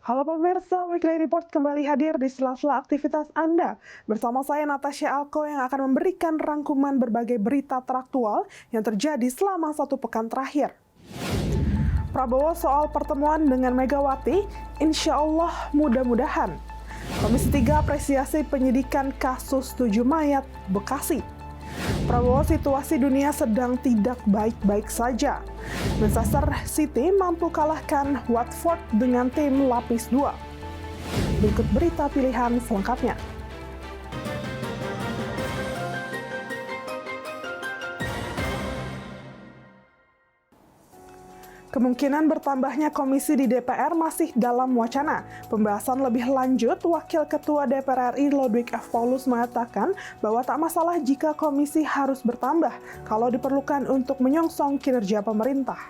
Halo pemirsa, Weekly Report kembali hadir di sela-sela aktivitas Anda. Bersama saya Natasha Alko yang akan memberikan rangkuman berbagai berita teraktual yang terjadi selama satu pekan terakhir. Prabowo soal pertemuan dengan Megawati, insya Allah mudah-mudahan. Komisi 3 apresiasi penyidikan kasus 7 mayat Bekasi. Prabowo situasi dunia sedang tidak baik-baik saja. Manchester City mampu kalahkan Watford dengan tim lapis 2. Berikut berita pilihan selengkapnya. Kemungkinan bertambahnya komisi di DPR masih dalam wacana. Pembahasan lebih lanjut, Wakil Ketua DPR RI Lodwig F. Paulus mengatakan bahwa tak masalah jika komisi harus bertambah kalau diperlukan untuk menyongsong kinerja pemerintah.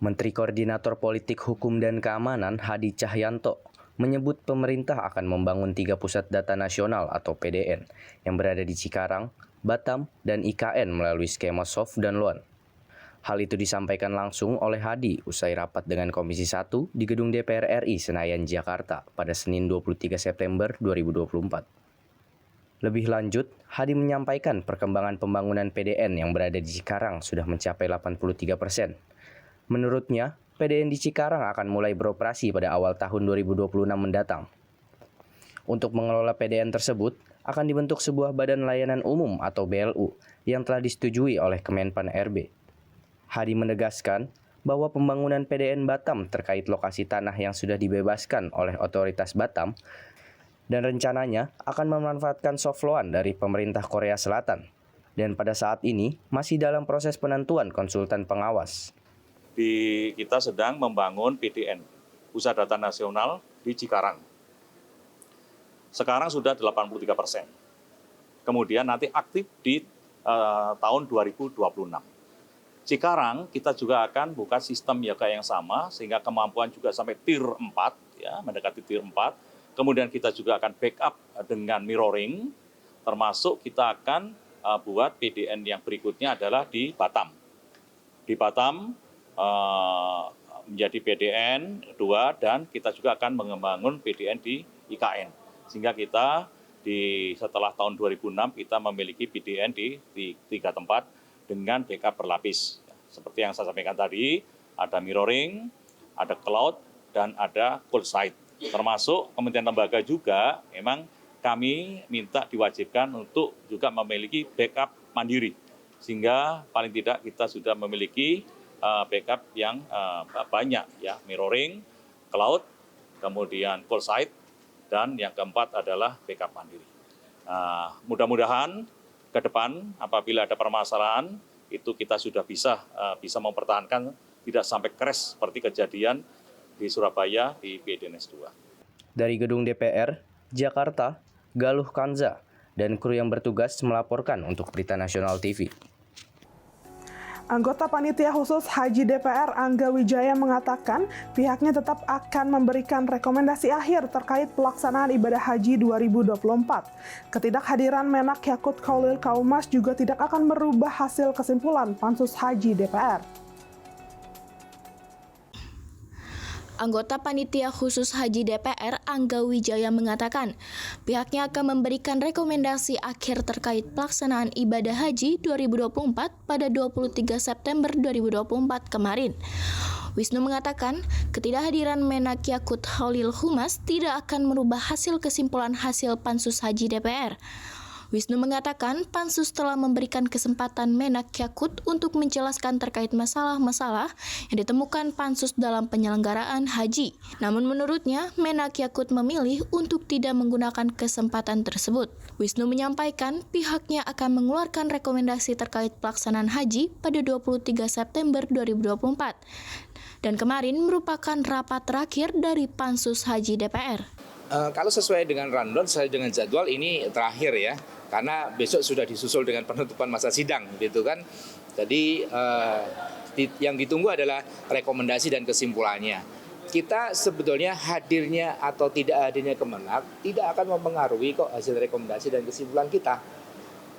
Menteri Koordinator Politik Hukum dan Keamanan Hadi Cahyanto menyebut pemerintah akan membangun 3 pusat data nasional atau PDN yang berada di Cikarang, Batam, dan IKN melalui skema soft dan loan. Hal itu disampaikan langsung oleh Hadi usai rapat dengan Komisi 1 di Gedung DPR RI Senayan, Jakarta pada Senin 23 September 2024. Lebih lanjut, Hadi menyampaikan perkembangan pembangunan PDN yang berada di Cikarang sudah mencapai 83%. Menurutnya, PDN di Cikarang akan mulai beroperasi pada awal tahun 2026 mendatang. Untuk mengelola PDN tersebut, akan dibentuk sebuah Badan Layanan Umum atau BLU yang telah disetujui oleh Kemenpan RB. Hadi menegaskan bahwa pembangunan PDN Batam terkait lokasi tanah yang sudah dibebaskan oleh otoritas Batam dan rencananya akan memanfaatkan soft loan dari pemerintah Korea Selatan dan pada saat ini masih dalam proses penentuan konsultan pengawas. Kita sedang membangun PDN, Pusat Data Nasional di Cikarang. Sekarang sudah 83%. Kemudian nanti aktif di tahun 2026. Cikarang kita juga akan buka sistem Yaga yang sama sehingga kemampuan juga sampai tier 4 ya, mendekati tier 4. Kemudian kita juga akan backup dengan mirroring, termasuk kita akan buat PDN yang berikutnya adalah di Batam. Di Batam menjadi PDN 2 dan kita juga akan membangun PDN di IKN. Sehingga kita setelah tahun 2006 kita memiliki PDN di 3 tempat dengan backup berlapis. Seperti yang saya sampaikan tadi, ada mirroring, ada cloud, dan ada cold site. Termasuk kementerian lembaga juga memang kami minta diwajibkan untuk juga memiliki backup mandiri. Sehingga paling tidak kita sudah memiliki backup yang banyak ya, mirroring, cloud, kemudian cold site, dan yang keempat adalah backup mandiri. Mudah-mudahan ke depan apabila ada permasalahan itu kita sudah bisa mempertahankan tidak sampai crash seperti kejadian di Surabaya di PDNS 2. Dari Gedung DPR, Jakarta, Galuh Kanza, dan kru yang bertugas melaporkan untuk Berita Nasional TV. Anggota Panitia Khusus Haji DPR Angga Wijaya mengatakan pihaknya tetap akan memberikan rekomendasi akhir terkait pelaksanaan ibadah haji 2024. Ketidakhadiran Menak Yakut Khalil Kaumas juga tidak akan merubah hasil kesimpulan Pansus Haji DPR. Anggota Panitia Khusus Haji DPR Angga Wijaya mengatakan pihaknya akan memberikan rekomendasi akhir terkait pelaksanaan ibadah haji 2024 pada 23 September 2024 kemarin. Wisnu mengatakan ketidakhadiran Menak Yakut Khalil Kaumas tidak akan merubah hasil kesimpulan hasil Pansus Haji DPR. Wisnu mengatakan Pansus telah memberikan kesempatan Menak Yakut untuk menjelaskan terkait masalah-masalah yang ditemukan Pansus dalam penyelenggaraan haji. Namun menurutnya, Menak Yakut memilih untuk tidak menggunakan kesempatan tersebut. Wisnu menyampaikan pihaknya akan mengeluarkan rekomendasi terkait pelaksanaan haji pada 23 September 2024. Dan kemarin merupakan rapat terakhir dari Pansus Haji DPR. Kalau sesuai dengan rundown, sesuai dengan jadwal ini terakhir ya, karena besok sudah disusul dengan penutupan masa sidang, gitu kan. Jadi yang ditunggu adalah rekomendasi dan kesimpulannya. Kita sebetulnya hadirnya atau tidak hadirnya Kemenak tidak akan mempengaruhi kok hasil rekomendasi dan kesimpulan kita.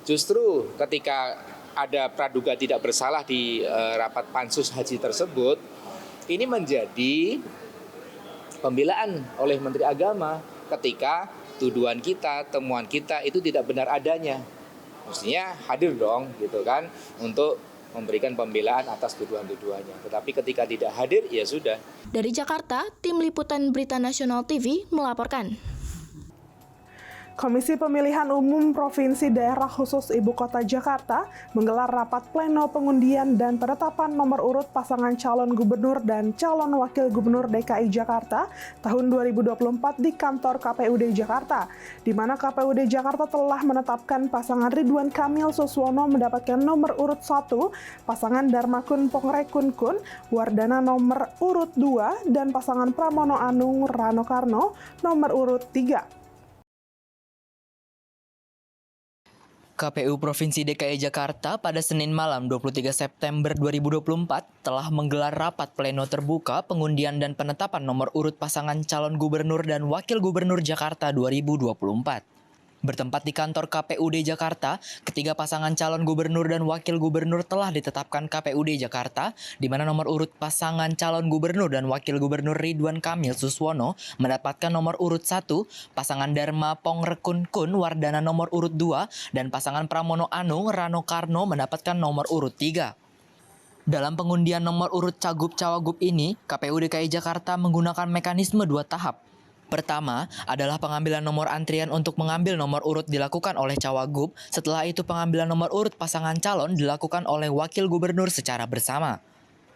Justru ketika ada praduga tidak bersalah di rapat Pansus Haji tersebut, ini menjadi pembelaan oleh Menteri Agama ketika tuduhan kita, temuan kita itu tidak benar adanya. Mestinya hadir dong gitu kan untuk memberikan pembelaan atas tuduhan-tuduhannya. Tetapi ketika tidak hadir, ya sudah. Dari Jakarta, Tim Liputan Berita Nasional TV melaporkan. Komisi Pemilihan Umum Provinsi Daerah Khusus Ibu Kota Jakarta menggelar rapat pleno pengundian dan penetapan nomor urut pasangan calon gubernur dan calon wakil gubernur DKI Jakarta tahun 2024 di kantor KPUD Jakarta, di mana KPUD Jakarta telah menetapkan pasangan Ridwan Kamil Suswono mendapatkan nomor urut 1, pasangan Darmakun Pongrekun Kun Wardana nomor urut 2, dan pasangan Pramono Anung Rano Karno nomor urut 3. KPU Provinsi DKI Jakarta pada Senin malam 23 September 2024 telah menggelar rapat pleno terbuka pengundian dan penetapan nomor urut pasangan calon gubernur dan wakil gubernur Jakarta 2024. Bertempat di kantor KPUD Jakarta, ketiga pasangan calon gubernur dan wakil gubernur telah ditetapkan KPUD Jakarta, di mana nomor urut pasangan calon gubernur dan wakil gubernur Ridwan Kamil Suswono mendapatkan nomor urut 1, pasangan Dharma Pongrekun Kun Wardana nomor urut 2, dan pasangan Pramono Anung Rano Karno mendapatkan nomor urut 3. Dalam pengundian nomor urut Cagup-Cawagup ini, KPU DKI Jakarta menggunakan mekanisme 2 tahap. Pertama adalah pengambilan nomor antrian untuk mengambil nomor urut dilakukan oleh cawagup, setelah itu pengambilan nomor urut pasangan calon dilakukan oleh wakil gubernur secara bersama.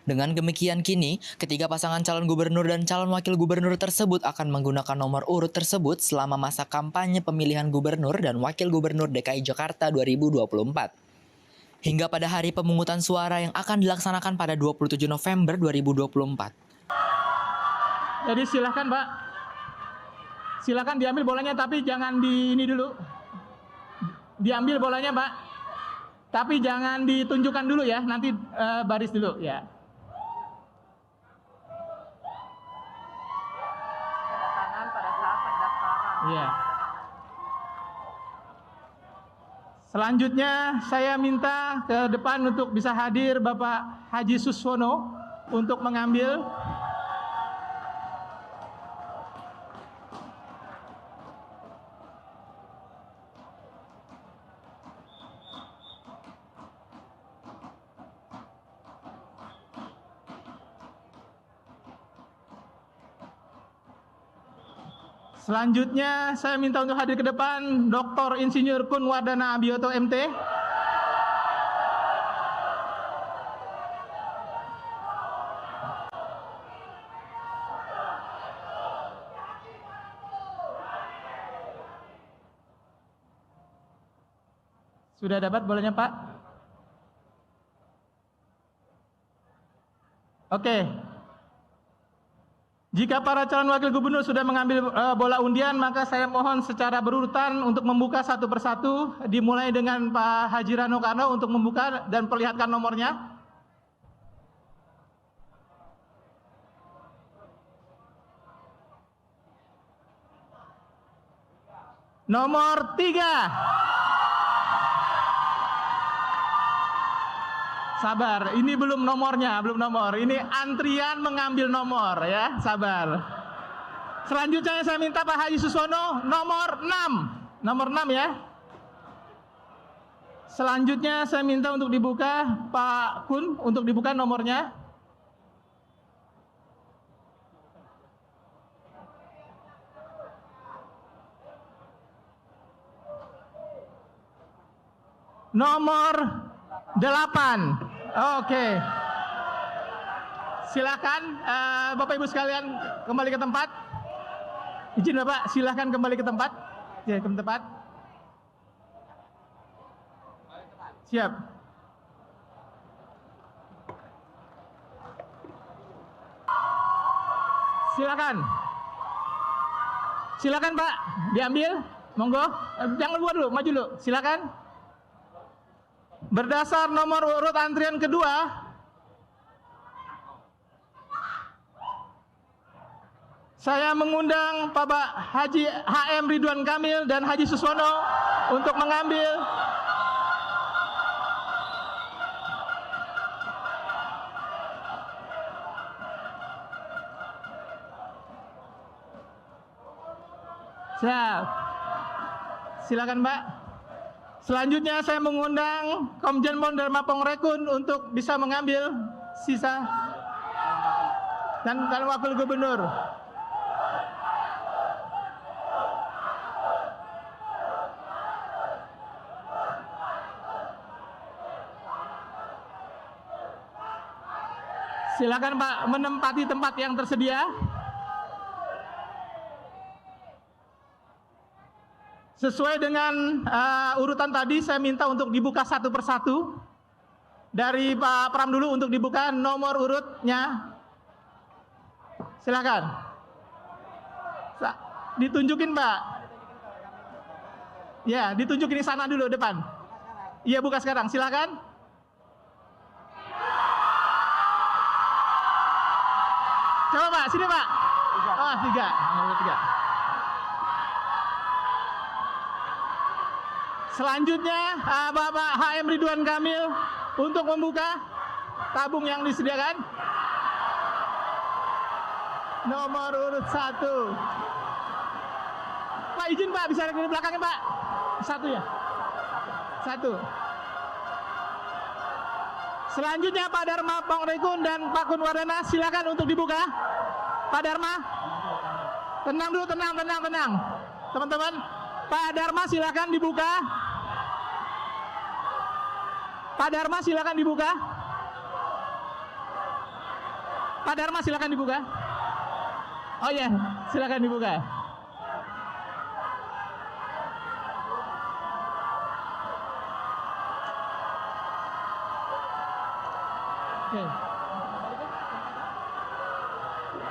Dengan demikian kini, ketiga pasangan calon gubernur dan calon wakil gubernur tersebut akan menggunakan nomor urut tersebut selama masa kampanye pemilihan gubernur dan wakil gubernur DKI Jakarta 2024. Hingga pada hari pemungutan suara yang akan dilaksanakan pada 27 November 2024. Jadi silahkan Pak. Silakan diambil bolanya, tapi jangan di ini dulu. Diambil bolanya, Pak. Tapi jangan ditunjukkan dulu ya, nanti baris dulu ya. Tanda tangan pada saat pendaftaran. Iya. Selanjutnya saya minta ke depan untuk bisa hadir Bapak Haji Suswono untuk mengambil Selanjutnya saya minta untuk hadir ke depan Dr. Insinyur Kun Wardana Abioto MT. Sudah dapat bolanya Pak? Oke. Jika para calon wakil gubernur sudah mengambil bola undian, maka saya mohon secara berurutan untuk membuka satu persatu, dimulai dengan Pak Haji Rano Karno untuk membuka dan perlihatkan nomornya. Nomor 3. Sabar, ini belum nomornya, belum nomor. Ini antrian mengambil nomor ya, sabar. Selanjutnya saya minta Pak Haji Suswono nomor 6. Nomor 6 ya. Selanjutnya saya minta untuk dibuka Pak Kun untuk dibuka nomornya. Nomor 8. Oke. Silakan Bapak Ibu sekalian kembali ke tempat. Izin Bapak, silakan kembali ke tempat. Ya, ke tempat. Siap. Silakan. Silakan Pak, diambil. Monggo. Jangan luar dulu, maju dulu. Silakan. Berdasar nomor urut antrian kedua, saya mengundang Bapak Haji HM Ridwan Kamil dan Haji Suswono untuk mengambil Siap. Silakan Mbak. Selanjutnya saya mengundang Komjen Pol Dharma Pongrekun untuk bisa mengambil sisa dan calon wakil gubernur. Silakan Pak menempati tempat yang tersedia. Sesuai dengan urutan tadi, saya minta untuk dibuka satu persatu. Dari Pak Pram dulu untuk dibuka nomor urutnya. Silakan. Ditunjukin Mbak. Ya, ditunjukin di sana dulu depan. Iya, buka sekarang. Silakan. Coba Pak, sini Pak. Oh, 3. Nomor 3. Selanjutnya Bapak HM Ridwan Kamil untuk membuka tabung yang disediakan. Nomor urut 1. Pak izin Pak, bisa di belakangnya Pak. 1 ya. 1. Selanjutnya Pak Dharma Pongrekun dan Pak Kunwardana, silakan untuk dibuka. Pak Dharma, tenang dulu, tenang. Teman-teman, Pak Dharma silakan dibuka. Pak Dharma silakan dibuka. Pak Dharma silakan dibuka. Oh ya, silakan dibuka. Oke.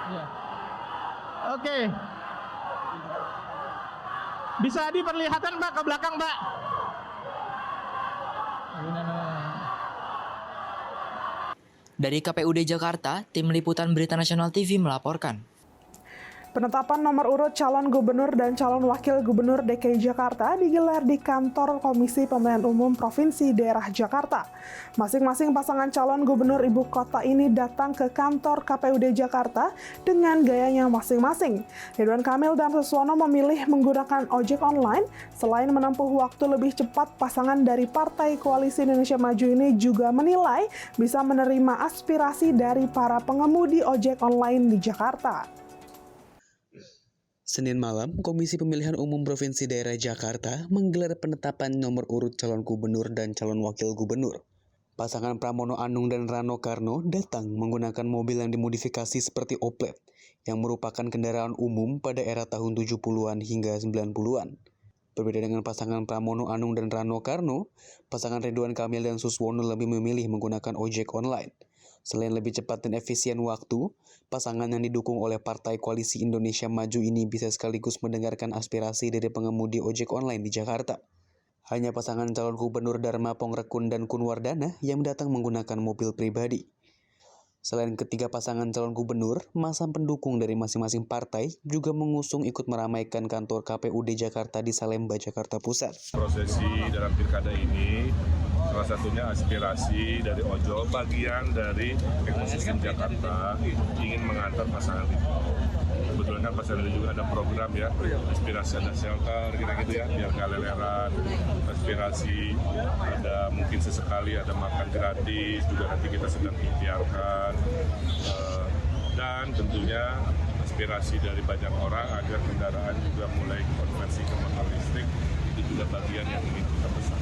Ya. Oke. Bisa diperlihatkan Mbak ke belakang Mbak. Dari KPUD Jakarta, Tim Liputan Berita Nasional TV melaporkan. Penetapan nomor urut calon gubernur dan calon wakil gubernur DKI Jakarta digelar di kantor Komisi Pemilihan Umum Provinsi Daerah Jakarta. Masing-masing pasangan calon gubernur ibu kota ini datang ke kantor KPUD Jakarta dengan gayanya masing-masing. Ridwan Kamil dan Suswono memilih menggunakan ojek online. Selain menempuh waktu lebih cepat, pasangan dari Partai Koalisi Indonesia Maju ini juga menilai bisa menerima aspirasi dari para pengemudi ojek online di Jakarta. Senin malam, Komisi Pemilihan Umum Provinsi Daerah Jakarta menggelar penetapan nomor urut calon gubernur dan calon wakil gubernur. Pasangan Pramono Anung dan Rano Karno datang menggunakan mobil yang dimodifikasi seperti Oplet, yang merupakan kendaraan umum pada era tahun 70-an hingga 90-an. Berbeda dengan pasangan Pramono Anung dan Rano Karno, pasangan Ridwan Kamil dan Suswono lebih memilih menggunakan ojek online. Selain lebih cepat dan efisien waktu, pasangan yang didukung oleh Partai Koalisi Indonesia Maju ini bisa sekaligus mendengarkan aspirasi dari pengemudi ojek online di Jakarta. Hanya pasangan calon gubernur Dharma Pongrekun dan Kunwardana yang datang menggunakan mobil pribadi. Selain ketiga pasangan calon gubernur, massa pendukung dari masing-masing partai juga mengusung ikut meramaikan kantor KPUD Jakarta di Salemba, Jakarta Pusat. Prosesi dalam pilkada ini salah satunya aspirasi dari ojol, bagian dari ekosistem Jakarta ingin mengantar pasangan itu. Kebetulan kan pasangan itu juga ada program ya, aspirasi ada shelter, kira-gitu ya, biar nggak leleran, aspirasi ada mungkin sesekali ada makan gratis, juga nanti kita sedang ikhtiarkan, dan tentunya aspirasi dari banyak orang agar kendaraan juga mulai konversi ke motor listrik, itu juga bagian yang ingin kita pesan.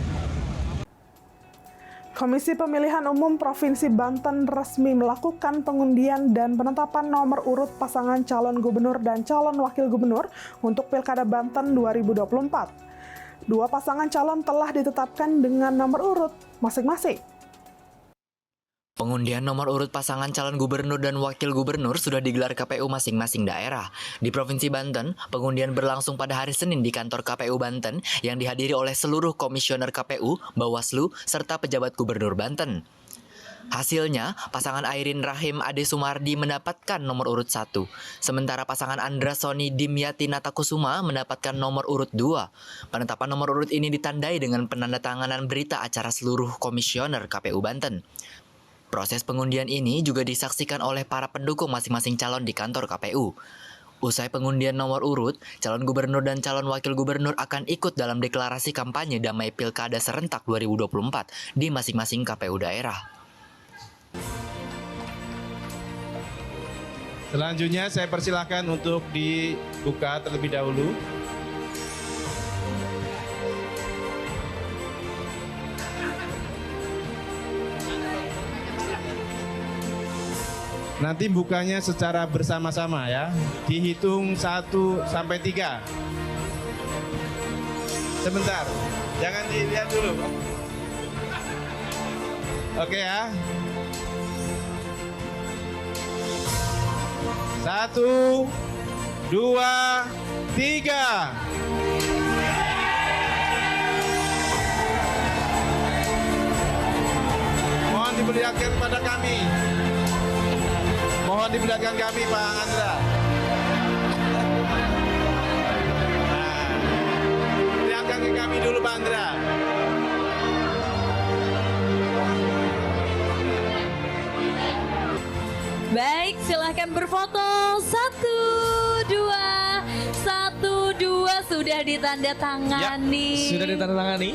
Komisi Pemilihan Umum Provinsi Banten resmi melakukan pengundian dan penetapan nomor urut pasangan calon gubernur dan calon wakil gubernur untuk Pilkada Banten 2024. Dua pasangan calon telah ditetapkan dengan nomor urut masing-masing. Pengundian nomor urut pasangan calon gubernur dan wakil gubernur sudah digelar KPU masing-masing daerah. Di Provinsi Banten, pengundian berlangsung pada hari Senin di kantor KPU Banten yang dihadiri oleh seluruh komisioner KPU, Bawaslu, serta pejabat gubernur Banten. Hasilnya, pasangan Airin Rahim Ade Sumardi mendapatkan nomor urut 1, sementara pasangan Andra Soni Dimyati Natakusuma mendapatkan nomor urut 2. Penetapan nomor urut ini ditandai dengan penandatanganan berita acara seluruh komisioner KPU Banten. Proses pengundian ini juga disaksikan oleh para pendukung masing-masing calon di kantor KPU. Usai pengundian nomor urut, calon gubernur dan calon wakil gubernur akan ikut dalam deklarasi kampanye damai Pilkada serentak 2024 di masing-masing KPU daerah. Selanjutnya saya persilahkan untuk dibuka terlebih dahulu. Nanti bukanya secara bersama-sama ya. Dihitung 1 sampai 3. Sebentar, jangan dilihat dulu. Oke ya. 1, 2, 3. Mohon diperlihatkan kepada kami. Mohon diperlihatkan kami, Pak Andra. Nah, perlihatkan ke kami dulu, Pak Andra. Baik, silahkan berfoto. 1, 2 sudah ditandatangani. Ya, sudah ditandatangani.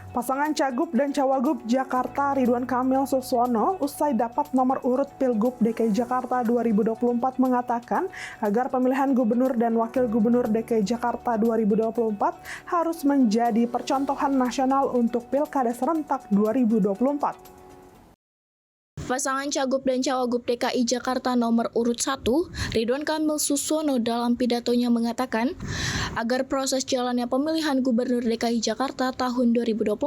Pasangan Cagup dan Cawagup Jakarta Ridwan Kamil Suswono usai dapat nomor urut Pilgub DKI Jakarta 2024 mengatakan agar pemilihan gubernur dan wakil gubernur DKI Jakarta 2024 harus menjadi percontohan nasional untuk Pilkada serentak 2024. Pasangan Cagup dan Cawagup DKI Jakarta nomor urut 1, Ridwan Kamil Suswono dalam pidatonya mengatakan agar proses jalannya pemilihan gubernur DKI Jakarta tahun 2024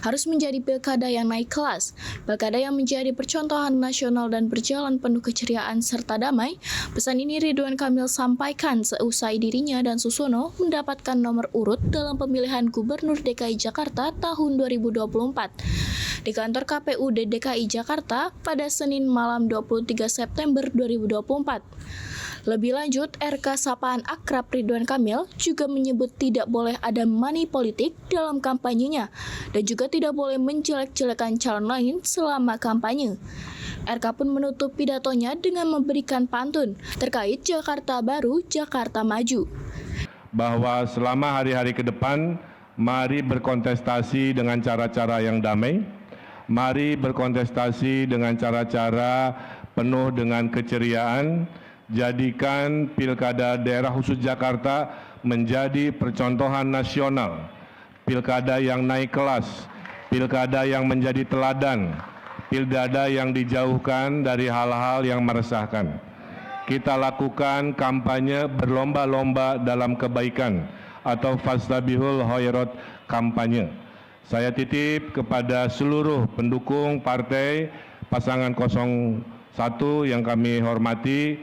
harus menjadi pilkada yang naik kelas, pilkada yang menjadi percontohan nasional dan berjalan penuh keceriaan serta damai. Pesan ini Ridwan Kamil sampaikan seusai dirinya dan Suswono mendapatkan nomor urut dalam pemilihan gubernur DKI Jakarta tahun 2024 di kantor KPUD DKI Jakarta pada Senin malam 23 September 2024. Lebih lanjut, RK Sapaan Akrab Ridwan Kamil juga menyebut tidak boleh ada money politik dalam kampanyenya dan juga tidak boleh menjelek-jelekan calon lain selama kampanye. RK pun menutup pidatonya dengan memberikan pantun terkait Jakarta Baru, Jakarta Maju. Bahwa selama hari-hari ke depan, mari berkontestasi dengan cara-cara yang damai. Mari berkontestasi dengan cara-cara penuh dengan keceriaan. Jadikan Pilkada Daerah Khusus Jakarta menjadi percontohan nasional. Pilkada yang naik kelas, pilkada yang menjadi teladan, pilkada yang dijauhkan dari hal-hal yang meresahkan. Kita lakukan kampanye berlomba-lomba dalam kebaikan atau fastabihul khairat kampanye. Saya titip kepada seluruh pendukung partai pasangan 01 yang kami hormati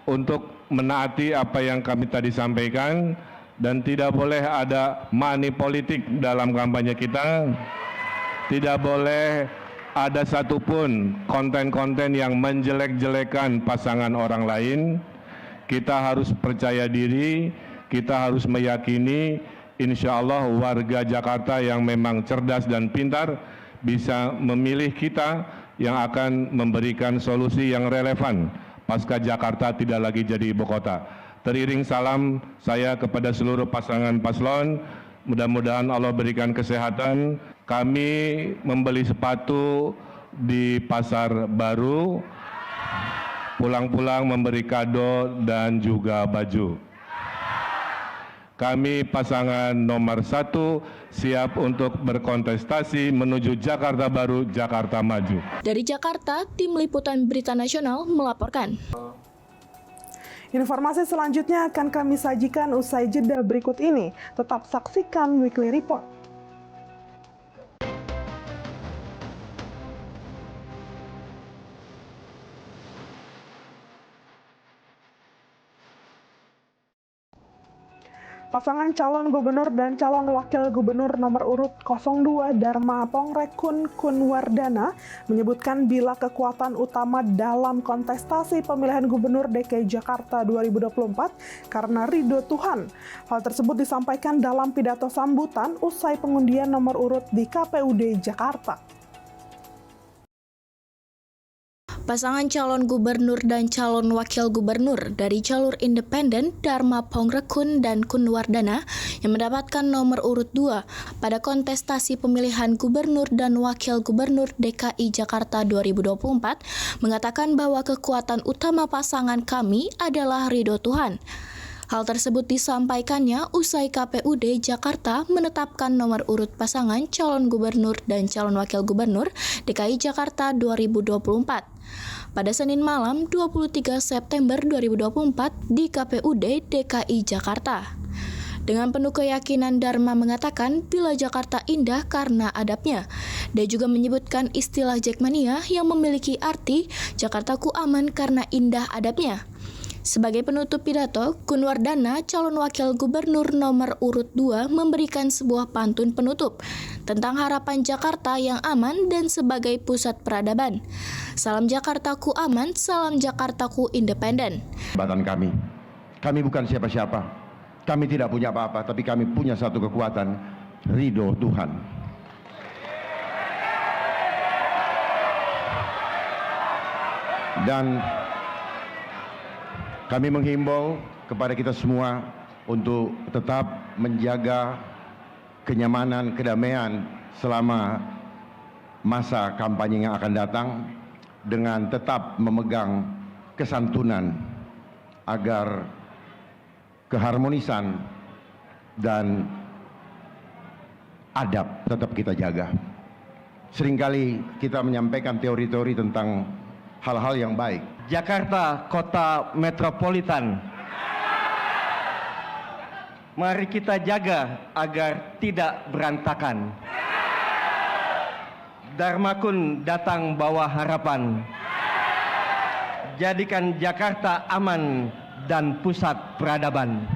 untuk menaati apa yang kami tadi sampaikan dan tidak boleh ada money politik dalam kampanye kita. Tidak boleh ada satupun konten-konten yang menjelek-jelekan pasangan orang lain. Kita harus percaya diri, kita harus meyakini insya Allah warga Jakarta yang memang cerdas dan pintar bisa memilih kita yang akan memberikan solusi yang relevan pasca Jakarta tidak lagi jadi ibu kota. Teriring salam saya kepada seluruh pasangan paslon, mudah-mudahan Allah berikan kesehatan. Kami membeli sepatu di Pasar Baru, pulang-pulang memberi kado dan juga baju. Kami pasangan nomor 1 siap untuk berkontestasi menuju Jakarta Baru, Jakarta Maju. Dari Jakarta, Tim Liputan Berita Nasional melaporkan. Informasi selanjutnya akan kami sajikan usai jeda berikut ini. Tetap saksikan Weekly Report. Pasangan calon gubernur dan calon wakil gubernur nomor urut 02 Dharma Pongrekun Kunwardana menyebutkan bila kekuatan utama dalam kontestasi pemilihan gubernur DKI Jakarta 2024 karena ridho Tuhan. Hal tersebut disampaikan dalam pidato sambutan usai pengundian nomor urut di KPUD Jakarta. Pasangan calon gubernur dan calon wakil gubernur dari jalur independen Dharma Pongrekun dan Kunwardana yang mendapatkan nomor urut 2 pada kontestasi pemilihan gubernur dan wakil gubernur DKI Jakarta 2024 mengatakan bahwa kekuatan utama pasangan kami adalah ridho Tuhan. Hal tersebut disampaikannya usai KPUD Jakarta menetapkan nomor urut pasangan calon gubernur dan calon wakil gubernur DKI Jakarta 2024. Pada Senin malam 23 September 2024 di KPUD DKI Jakarta. Dengan penuh keyakinan Dharma mengatakan bila Jakarta indah karena adabnya. Dia juga menyebutkan istilah Jackmania yang memiliki arti Jakartaku aman karena indah adabnya. Sebagai penutup pidato, Kunwardana, calon wakil gubernur nomor urut 2, memberikan sebuah pantun penutup tentang harapan Jakarta yang aman dan sebagai pusat peradaban. Salam Jakartaku aman, salam Jakartaku independen. Jabatan kami bukan siapa-siapa. Kami tidak punya apa-apa, tapi kami punya satu kekuatan, ridho Tuhan. Dan kami menghimbau kepada kita semua untuk tetap menjaga kenyamanan, kedamaian selama masa kampanye yang akan datang dengan tetap memegang kesantunan agar keharmonisan dan adab tetap kita jaga. Seringkali kita menyampaikan teori-teori tentang hal-hal yang baik. Jakarta, kota metropolitan. Mari kita jaga agar tidak berantakan. Dharmakun datang bawa harapan. Jadikan Jakarta aman dan pusat peradaban.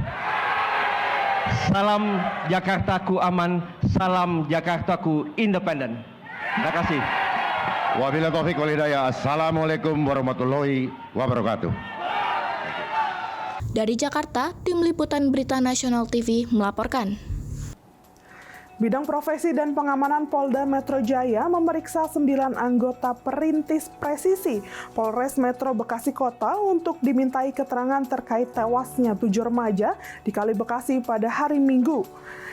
Salam Jakartaku aman, salam Jakartaku independen. Terima kasih. Wabillahi taufiq wal hidayah. Assalamualaikum warahmatullahi wabarakatuh. Dari Jakarta, Tim Liputan Berita Nasional TV melaporkan. Bidang Profesi dan Pengamanan Polda Metro Jaya memeriksa 9 anggota perintis presisi Polres Metro Bekasi Kota untuk dimintai keterangan terkait tewasnya 7 remaja di Kali Bekasi pada hari Minggu.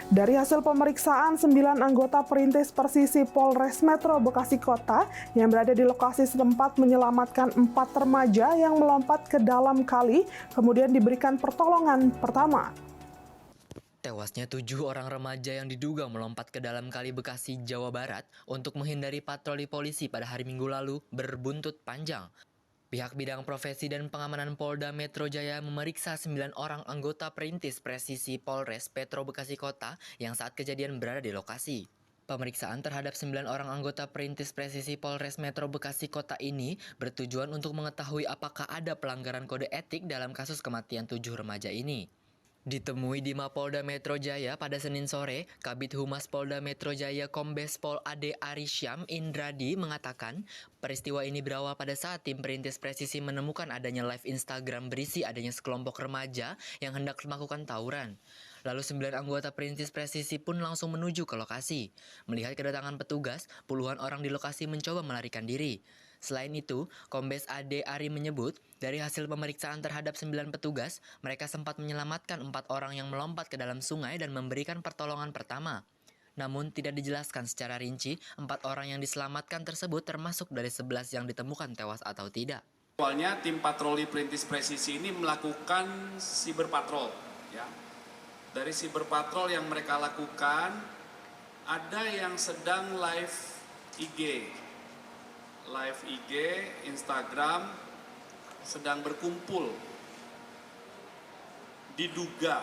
Dari hasil pemeriksaan, 9 anggota perintis presisi Polres Metro Bekasi Kota yang berada di lokasi setempat menyelamatkan 4 remaja yang melompat ke dalam kali, kemudian diberikan pertolongan pertama. Tewasnya 7 orang remaja yang diduga melompat ke dalam Kali Bekasi, Jawa Barat untuk menghindari patroli polisi pada hari Minggu lalu berbuntut panjang. Pihak Bidang Profesi dan Pengamanan Polda Metro Jaya memeriksa 9 orang anggota perintis presisi Polres Metro Bekasi Kota yang saat kejadian berada di lokasi. Pemeriksaan terhadap 9 orang anggota perintis presisi Polres Metro Bekasi Kota ini bertujuan untuk mengetahui apakah ada pelanggaran kode etik dalam kasus kematian 7 remaja ini. Ditemui di Mapolda Metro Jaya pada Senin sore, Kabid Humas Polda Metro Jaya Kombes Pol Ade Arisyam Indradi mengatakan peristiwa ini berawal pada saat tim perintis presisi menemukan adanya live Instagram berisi adanya sekelompok remaja yang hendak melakukan tawuran. Lalu 9 anggota perintis presisi pun langsung menuju ke lokasi. Melihat kedatangan petugas, puluhan orang di lokasi mencoba melarikan diri. Selain itu, Kombes Ade Ari menyebut, dari hasil pemeriksaan terhadap 9 petugas, mereka sempat menyelamatkan 4 orang yang melompat ke dalam sungai dan memberikan pertolongan pertama. Namun tidak dijelaskan secara rinci, 4 orang yang diselamatkan tersebut termasuk dari 11 yang ditemukan tewas atau tidak. Awalnya tim patroli perintis presisi ini melakukan cyber patrol. Ya. Dari cyber patrol yang mereka lakukan, ada yang sedang live IG, Instagram, sedang berkumpul. Diduga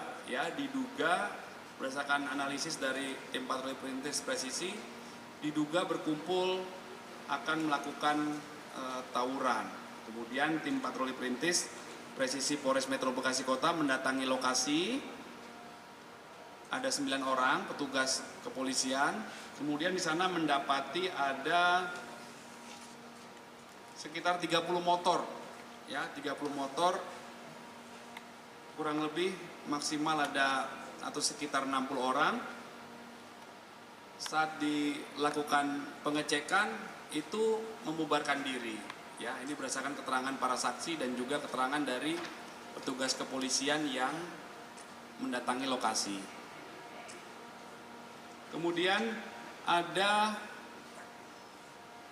berdasarkan analisis dari tim patroli perintis presisi, diduga berkumpul akan melakukan tawuran. Kemudian tim patroli perintis presisi Polres Metro Bekasi Kota mendatangi lokasi. Ada 9 orang petugas kepolisian. Kemudian di sana mendapati ada sekitar 30 motor, ya 30 motor, kurang lebih maksimal ada atau sekitar 60 orang. Saat dilakukan pengecekan itu membubarkan diri, Ya, ini berdasarkan keterangan para saksi dan juga keterangan dari petugas kepolisian yang mendatangi lokasi. Kemudian ada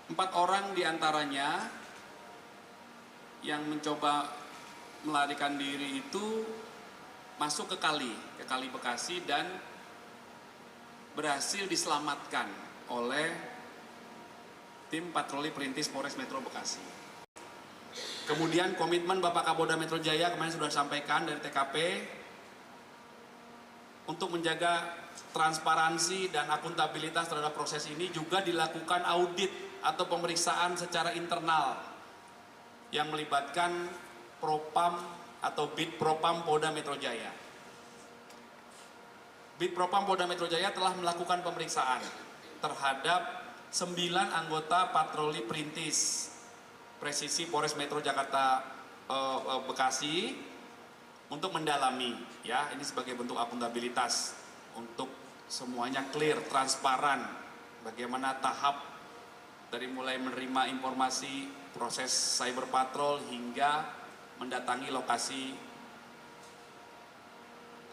4 orang diantaranya yang mencoba melarikan diri itu masuk ke Kali Bekasi dan berhasil diselamatkan oleh tim patroli perintis Polres Metro Bekasi. Kemudian komitmen Bapak Kapolda Metro Jaya kemarin sudah disampaikan dari TKP untuk menjaga transparansi dan akuntabilitas terhadap proses ini juga dilakukan audit atau pemeriksaan secara internal yang melibatkan Propam atau Bid Propam Polda Metro Jaya. Bid Propam Polda Metro Jaya telah melakukan pemeriksaan terhadap 9 anggota patroli perintis presisi Polres Metro Jakarta Bekasi untuk mendalami, ya, ini sebagai bentuk akuntabilitas untuk semuanya clear, transparan, bagaimana tahap dari mulai menerima informasi proses cyber patrol hingga mendatangi lokasi.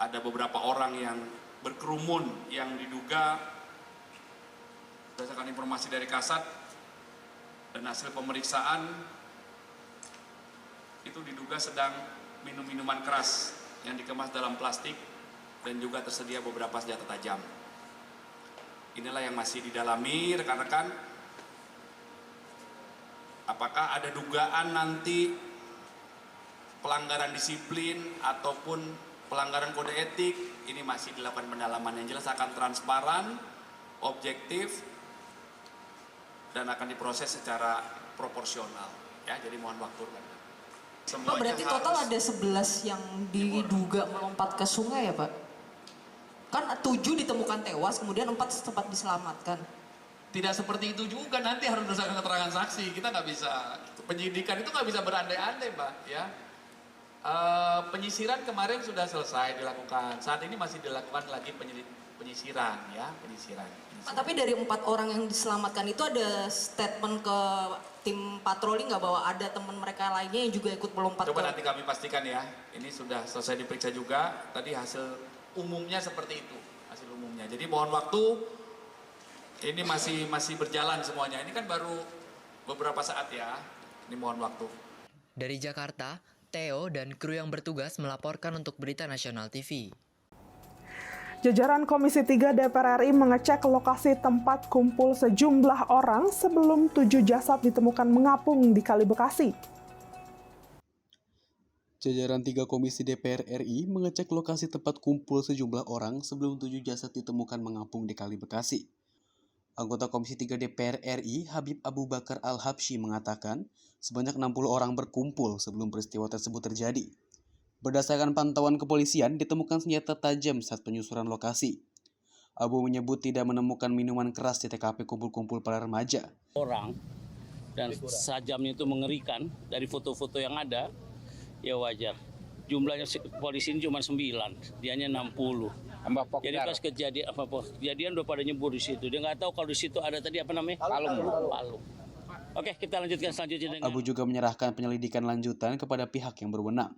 Ada beberapa orang yang berkerumun yang diduga berdasarkan informasi dari Kasat dan hasil pemeriksaan itu diduga sedang minum minuman keras yang dikemas dalam plastik dan juga tersedia beberapa senjata tajam. Inilah yang masih didalami rekan-rekan. Apakah ada dugaan nanti pelanggaran disiplin ataupun pelanggaran kode etik, ini masih dilakukan pendalaman. Yang jelas akan transparan, objektif, dan akan diproses secara proporsional. Ya, jadi mohon waktu. Pak, berarti total ada 11 yang diduga melompat ke sungai ya Pak? Kan 7 ditemukan tewas, kemudian 4 sempat diselamatkan. Tidak seperti itu juga, nanti harus berdasarkan keterangan saksi. Kita nggak bisa, penyidikan itu nggak bisa berandai-andai Pak. Ya. Penyisiran kemarin sudah selesai dilakukan. Saat ini masih dilakukan lagi penyisiran, ya, penyisiran. Pak, tapi dari 4 orang yang diselamatkan itu ada statement ke tim patroli nggak bahwa ada teman mereka lainnya yang juga ikut melompat? Coba nanti kami pastikan ya. Ini sudah selesai diperiksa juga. Tadi hasil umumnya seperti itu, hasil umumnya. Jadi mohon waktu. Ini masih berjalan semuanya. Ini kan baru beberapa saat ya. Ini mohon waktu. Dari Jakarta, Theo dan kru yang bertugas melaporkan untuk Berita Nasional TV. Jajaran Komisi 3 DPR RI mengecek lokasi tempat kumpul sejumlah orang sebelum 7 jasad ditemukan mengapung di Kali Bekasi. Jajaran 3 Komisi DPR RI mengecek lokasi tempat kumpul sejumlah orang sebelum 7 jasad ditemukan mengapung di Kali Bekasi. Anggota Komisi 3 DPR RI, Habib Abu Bakar Al-Habsyi mengatakan sebanyak 60 orang berkumpul sebelum peristiwa tersebut terjadi. Berdasarkan pantauan kepolisian, ditemukan senjata tajam saat penyusuran lokasi. Abu menyebut tidak menemukan minuman keras di TKP kumpul-kumpul para remaja. Orang dan sajamnya itu mengerikan dari foto-foto yang ada, ya wajar. Jumlahnya polisi ini cuma 9, dianya 60. Jadi pas kejadian udah pada nyebur di situ. Dia nggak tahu kalau di situ ada tadi apa namanya? Palung. Oke, kita lanjutkan selanjutnya dengan... Abu juga menyerahkan penyelidikan lanjutan kepada pihak yang berwenang.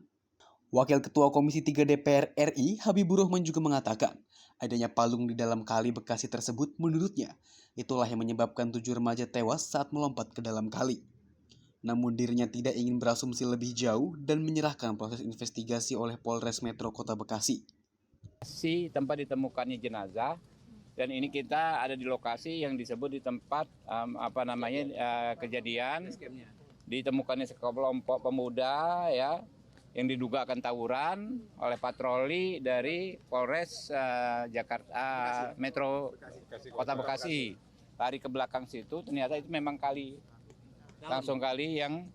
Wakil Ketua Komisi 3 DPR RI, Habibur Rahman juga mengatakan, adanya palung di dalam Kali Bekasi tersebut menurutnya, itulah yang menyebabkan 7 remaja tewas saat melompat ke dalam kali. Namun dirinya tidak ingin berasumsi lebih jauh dan menyerahkan proses investigasi oleh Polres Metro Kota Bekasi. Tempat ditemukannya jenazah, dan ini kita ada di lokasi yang disebut di tempat kejadian, ditemukannya sekelompok pemuda ya, yang diduga akan tawuran oleh patroli dari Polres Jakarta Metro Kota Bekasi. Lari ke belakang situ, ternyata itu memang kali, langsung kali yang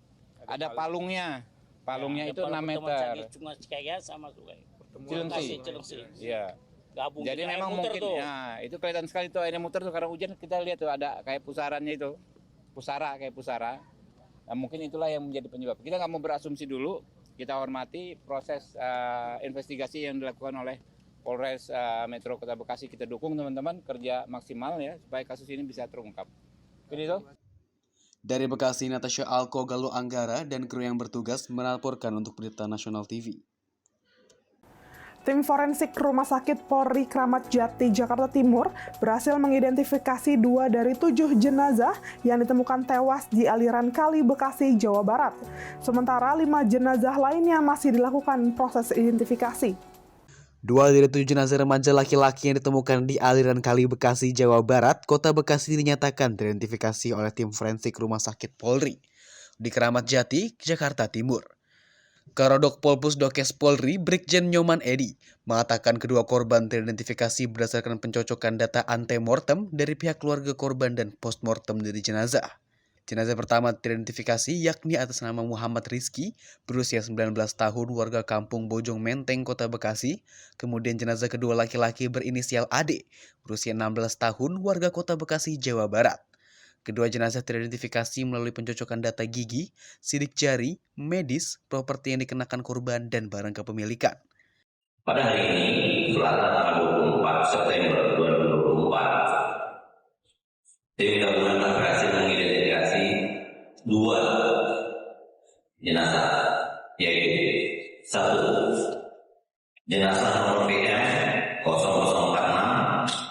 ada palungnya. Palungnya itu 6 meter. Cuma kayak sama sungai. Cilengsi. Iya. Gabung. Jadi memang mungkin tuh. Ya, itu kelihatan sekali tuh airnya muter tuh karena hujan, kita lihat tuh ada kayak pusarannya itu. Kayak pusara. Nah, mungkin itulah yang menjadi penyebab. Kita nggak mau berasumsi dulu. Kita hormati proses investigasi yang dilakukan oleh Polres Metro Kota Bekasi. Kita dukung teman-teman kerja maksimal ya supaya kasus ini bisa terungkap. Begitu. Dari Bekasi, Natasha Alko, Galuh Anggara, dan kru yang bertugas melaporkan untuk Berita Nasional TV. Tim forensik Rumah Sakit Polri Kramat Jati, Jakarta Timur berhasil mengidentifikasi 2 dari 7 jenazah yang ditemukan tewas di aliran Kali Bekasi, Jawa Barat. Sementara 5 jenazah lainnya masih dilakukan proses identifikasi. 2 dari 7 jenazah remaja laki-laki yang ditemukan di aliran Kali Bekasi, Jawa Barat, Kota Bekasi dinyatakan teridentifikasi oleh tim forensik Rumah Sakit Polri di Kramat Jati, Jakarta Timur. Karodok Polpus Dokes Polri, Brigjen Nyoman Edi, mengatakan kedua korban teridentifikasi berdasarkan pencocokan data antemortem dari pihak keluarga korban dan postmortem dari jenazah. Jenazah pertama teridentifikasi yakni atas nama Muhammad Rizky, berusia 19 tahun, warga kampung Bojong Menteng, Kota Bekasi. Kemudian jenazah kedua laki-laki berinisial AD, berusia 16 tahun, warga Kota Bekasi, Jawa Barat. Kedua jenazah teridentifikasi melalui pencocokan data gigi, sidik jari, medis, properti yang dikenakan korban, dan barang kepemilikan. Pada hari ini, Selasa tanggal 24 September 2024, tim gabungan telah berhasil mengidentifikasi 2 jenazah, yaitu 1 jenazah nomor PM 0046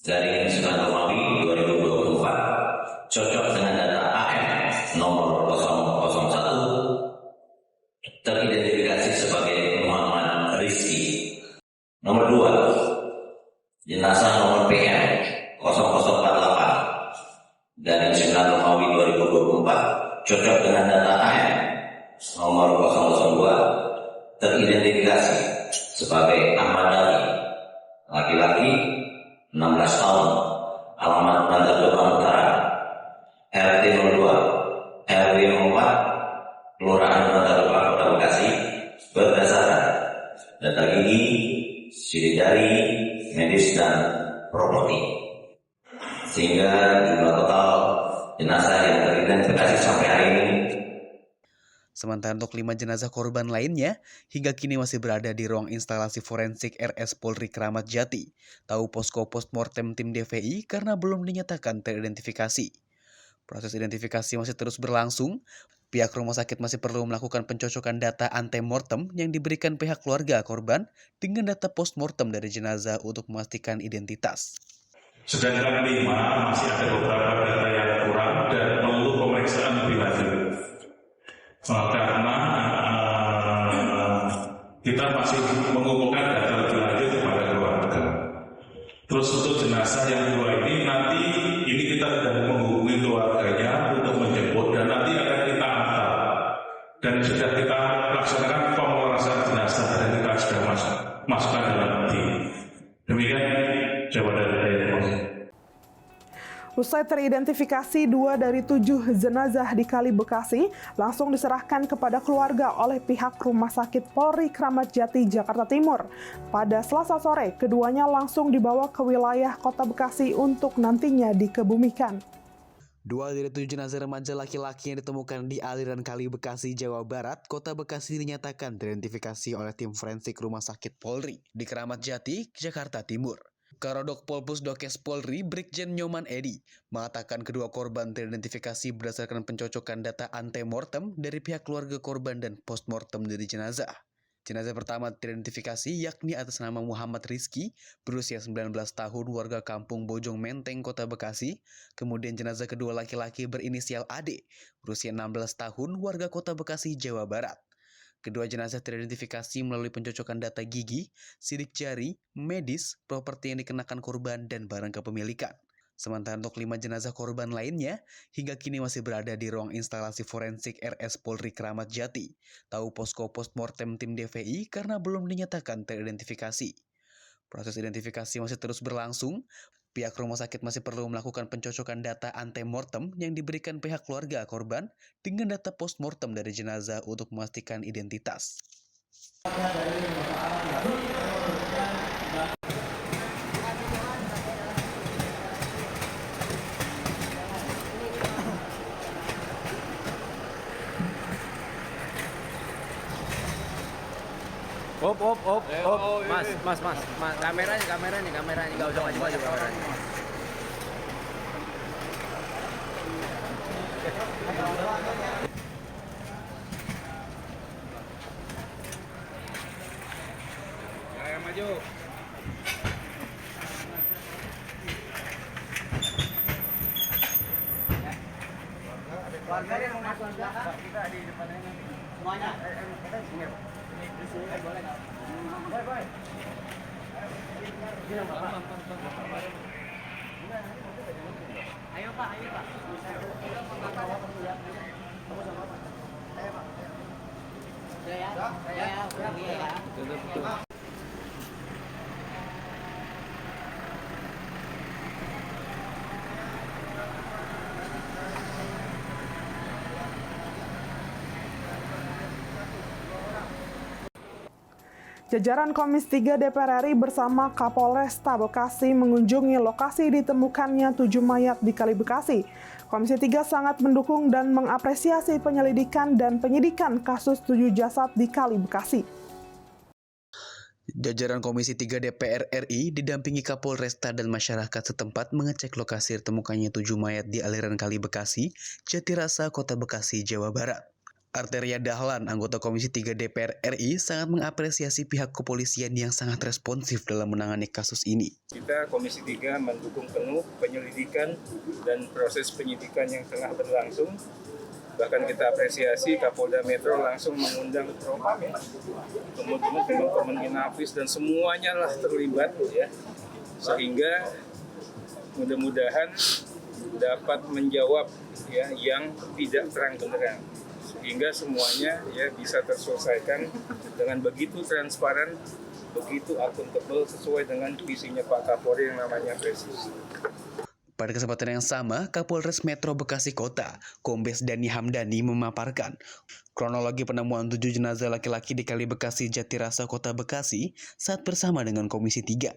garing 9 Romawi 2024, cocok dengan data AM nomor 001, teridentifikasi sebagai Muhammad Rizky. Nomor 2, jenazah nomor PM 0048 garing 9 Romawi 2024, cocok dengan data AM nomor 002, teridentifikasi sebagai Ahmad Ali, laki-laki 16 tahun, alamat Bantar Gebang Utara, RT 02, RW 04, Kelurahan Bantar Gebang, Kota Bekasi, berdasarkan data gigi, sidik jari, medis, dan properti. Sehingga jumlah total jenazah yang teridentifikasi sampai hari ini. Sementara untuk 5 jenazah korban lainnya, hingga kini masih berada di ruang instalasi forensik RS Polri Kramat Jati, tahu posko postmortem tim DVI karena belum dinyatakan teridentifikasi. Proses identifikasi masih terus berlangsung, pihak rumah sakit masih perlu melakukan pencocokan data antemortem yang diberikan pihak keluarga korban dengan data postmortem dari jenazah untuk memastikan identitas. Sedangkan 5 masih ada beberapa data yang kurang dan perlu pemeriksaan lebih lanjut. Karena kita masih mengumpulkan data lebih lanjut kepada keluarga. Terus untuk jenazah yang 2 ini kita sudah menghubungi keluarganya untuk menjemput dan nanti akan kita antar. Dan sudah kita laksanakan pemulasaran jenazah dan kita sudah masukkan dalam tim. Demikian jawaban dari saya. Usai teridentifikasi 2 dari 7 jenazah di Kali Bekasi, langsung diserahkan kepada keluarga oleh pihak Rumah Sakit Polri Kramat Jati, Jakarta Timur. Pada Selasa sore, keduanya langsung dibawa ke wilayah Kota Bekasi untuk nantinya dikebumikan. 2 dari 7 jenazah remaja laki-laki yang ditemukan di aliran Kali Bekasi, Jawa Barat, Kota Bekasi dinyatakan teridentifikasi oleh tim forensik Rumah Sakit Polri di Kramat Jati, Jakarta Timur. Karodok Polpus Dokes Polri, Brigjen Nyoman Edi, mengatakan kedua korban teridentifikasi berdasarkan pencocokan data antemortem dari pihak keluarga korban dan postmortem dari jenazah. Jenazah pertama teridentifikasi yakni atas nama Muhammad Rizky, berusia 19 tahun, warga kampung Bojong Menteng, Kota Bekasi. Kemudian jenazah kedua laki-laki berinisial AD, berusia 16 tahun, warga Kota Bekasi, Jawa Barat. Kedua jenazah teridentifikasi melalui pencocokan data gigi, sidik jari, medis, properti yang dikenakan korban, dan barang kepemilikan. Sementara untuk 5 jenazah korban lainnya, hingga kini masih berada di ruang instalasi forensik RS Polri Kramat Jati, tahu posko postmortem tim DVI karena belum dinyatakan teridentifikasi. Proses identifikasi masih terus berlangsung, pihak rumah sakit masih perlu melakukan pencocokan data antemortem yang diberikan pihak keluarga korban dengan data postmortem dari jenazah untuk memastikan identitas. Op, mas, kameranya, gak usah maju kameranya. Ayo maju. Keluarga yang mau masuk belakang, kita di depannya nanti. Semuanya. Kita di sini. Di sini boleh nggak? Boleh. Ayo Pak. Ya. Jajaran Komisi 3 DPR RI bersama Kapolresta Bekasi mengunjungi lokasi ditemukannya 7 mayat di Kali Bekasi. Komisi 3 sangat mendukung dan mengapresiasi penyelidikan dan penyidikan kasus 7 jasad di Kali Bekasi. Jajaran Komisi 3 DPR RI didampingi Kapolresta dan masyarakat setempat mengecek lokasi ditemukannya 7 mayat di aliran Kali Bekasi, Jatirasa, Kota Bekasi, Jawa Barat. Arteria Dahlan, anggota Komisi 3 DPR RI, sangat mengapresiasi pihak kepolisian yang sangat responsif dalam menangani kasus ini. Kita Komisi 3 mendukung penuh penyelidikan dan proses penyidikan yang tengah berlangsung. Bahkan kita apresiasi Kapolda Metro langsung mengundang Propam, kemudian teman-teman Inafis dan semuanya lah terlibat ya. Sehingga mudah-mudahan dapat menjawab ya yang tidak terang benderang. Sehingga semuanya ya bisa terselesaikan dengan begitu transparan, begitu akuntabel sesuai dengan visinya Pak Kapolri yang namanya presisi. Pada kesempatan yang sama, Kapolres Metro Bekasi Kota, Kombes Dani Hamdani memaparkan kronologi penemuan 7 jenazah laki-laki di Kali Bekasi, Jatirasa, Kota Bekasi saat bersama dengan Komisi 3.